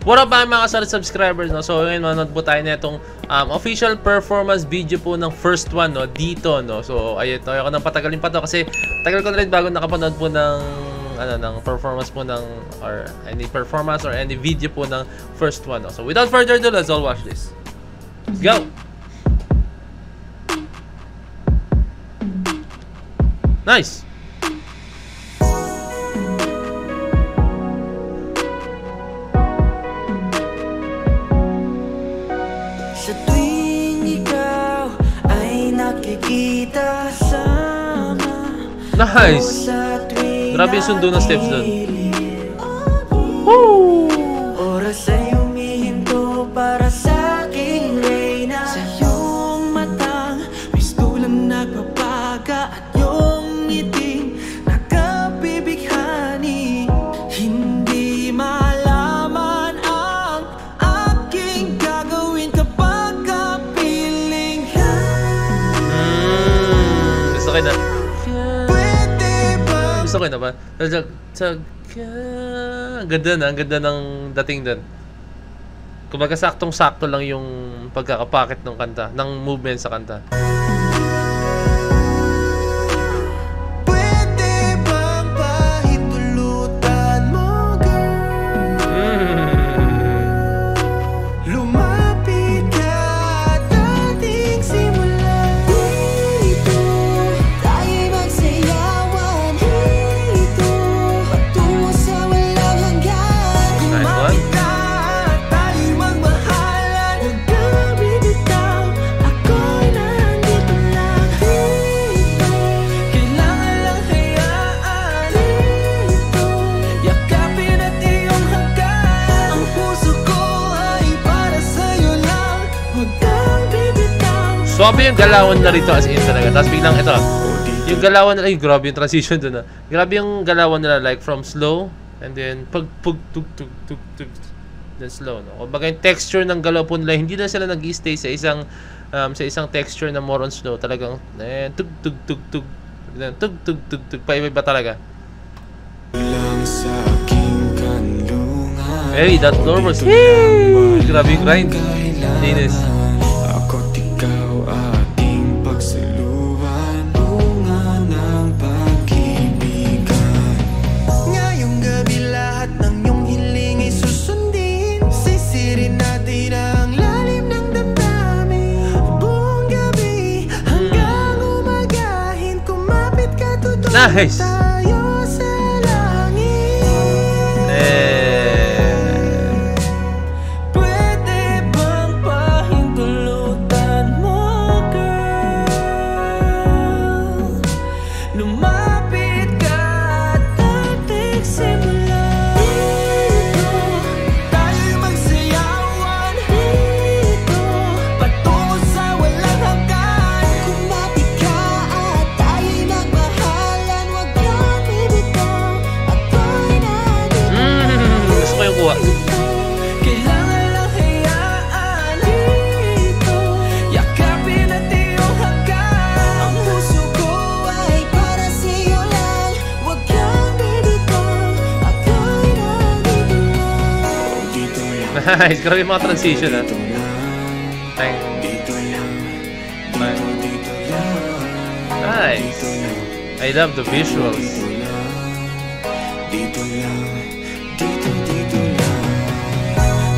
What up mga solid subscribers, no? So ngayon manood po tayo na itong official performance video po ng first one, no? Dito, no? So ayun, ayoko nang patagalin pa to kasi tagal ko na rin bago nakapanood po ng ng performance po ng or any performance or any video po ng first one, no? So without further ado, let's all watch this. Let's go. Nice. Sa tuwing ikaw ay nakikita sama. Nice. Grabe yung sundo ng steps doon. Woo! Oras ay humihinto para sa aking reyna. Sa iyong matang may tulang nagpapaga at iyong ngiting nakabibighani. Hindi malaman ang aking gagawin kapag kapiling ka. Gusto ko na. Gusto ko na ba? Ang ganda ng dating doon. Kumbaga saktong-sakto lang yung pagkakapakit ng kanta, ng movement sa kanta. Pwede bang pahintulutan mo, girl? Lumapit ka at ating simulan. Dito tayo'y magsayawan. Dito patungo sa walang hanggan. Kumapit ka at tayo'y magmahalan. Huwag kang bibitaw, ako'y nandito lang. Dito kailangan lang hayaan. Dito yakapin at iyong hanggan. Ang puso ko ay para sa'yo lang. Huwag kang bibitaw. Swabe yung galawan na rito as in talaga. Tapos biglang ito. Yung galawan nila, ay grabe yung transition doon na. Grabe yung galawan nila like from slow and then tug then slow, no? Kumbaga yung texture ng galaw po nila, hindi na sila nag-stay sa isang texture na more on slow. Talagang tug then tug pa-iba talaga. Hey, that floor was grabe yung grind. Linis. Ako't ikaw ating pagsaluhan, bunga ng pag-ibigan. Ngayong gabi lahat ng iyong hiling ay susundin. Sisirin natin ang lalim ng damdamin. Buong gabi hanggang umagahin, kumapit ka, tutuloy Nice. tayo sa langit. Pwede bang pahintulutan mo, girl? Lumapit ka at ating simulan. Dito tayo'y magsayawan. Dito patungo sa walang hanggan. Kumapit ka at tayo'y magmahalan. Huwag kang bibitaw, ako'y nandito. Gusto ko yung kuha. Kailangan lang hayaan. Dito yakapin at iyong hanggan. Ang puso ko ay para sa'yo lang. Huwag kang bibitaw, ako'y nandito lang. Dito lang, Nice. Grabe yung mga transition, ha? Thank. dito lang, Bang. dito lang, Nice. I love the visuals. dito lang, dito lang, dito lang.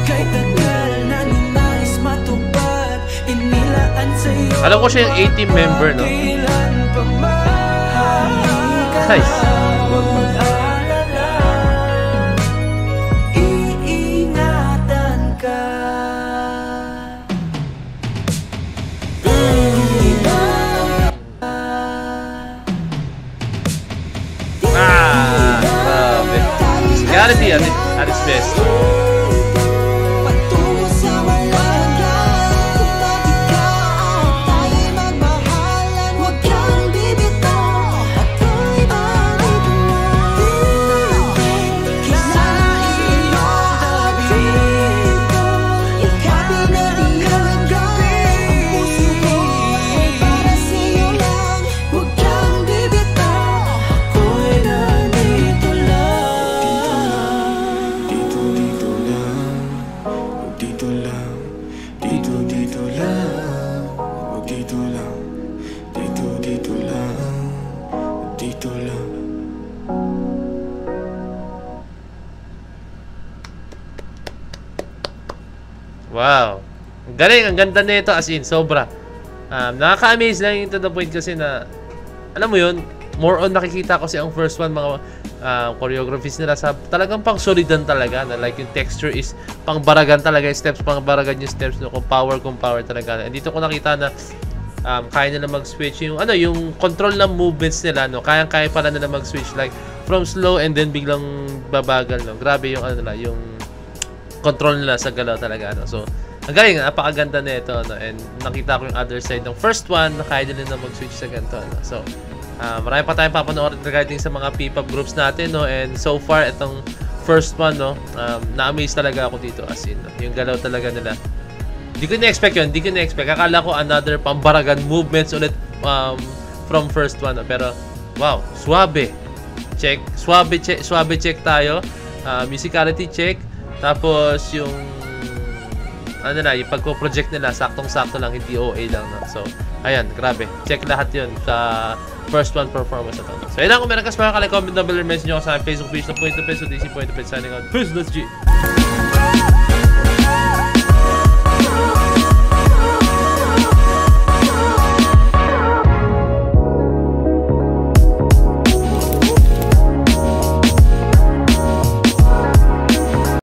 Kahit tagal na ninais matupad, inilaan sa'yo. Alam ko siya yung 18 member, no? Kailan pa man. Nice. Huwag mag-alala, iingatan ka. Grabe. Reality at its best. Patungo sa walang hanggan. Kumapit ka at tayo'y magmahalan. Huwag kang bibitaw, ako'y Wow. Ang galing, ang ganda nito as in, sobra. Nakaka-amaze lang yung to the point kasi na, alam mo yun, more on nakikita ko ang first one, mga choreographies nila sa talagang pang solidan talaga, na like yung texture is pang baragan talaga, yung steps pang baragan yung steps, no, kung power talaga. And dito ko nakita na kaya nila mag-switch yung yung control ng movements nila, no, kaya pala nila mag-switch like from slow and then biglang babagal, no. Grabe yung nila, yung control nila sa galaw talaga, no. So ang galing, napakaganda nito, no? And nakita ko yung other side ng first one na kaya nila na mag-switch sa ganito, no? So marami pa tayong papanoorin regarding sa mga P-pop groups natin, no? And so far itong first one, no, na-amaze talaga ako dito as in, no? Yung galaw talaga nila, di ko na-expect yun, akala ko another pambaragan movements ulit from first one, no? Pero wow, suabe check tayo, musicality check, tapos yung yung pagpo-project nila, saktong-sakto lang, hindi OA lang, no? So, ayan, grabe. Check lahat yun sa first one performance na to. So, yun lang, kung meron kas mga comment, double message nyo ako sa Facebook page na Point of Peso, DC Point of Peso, signing out. Peace, let's G!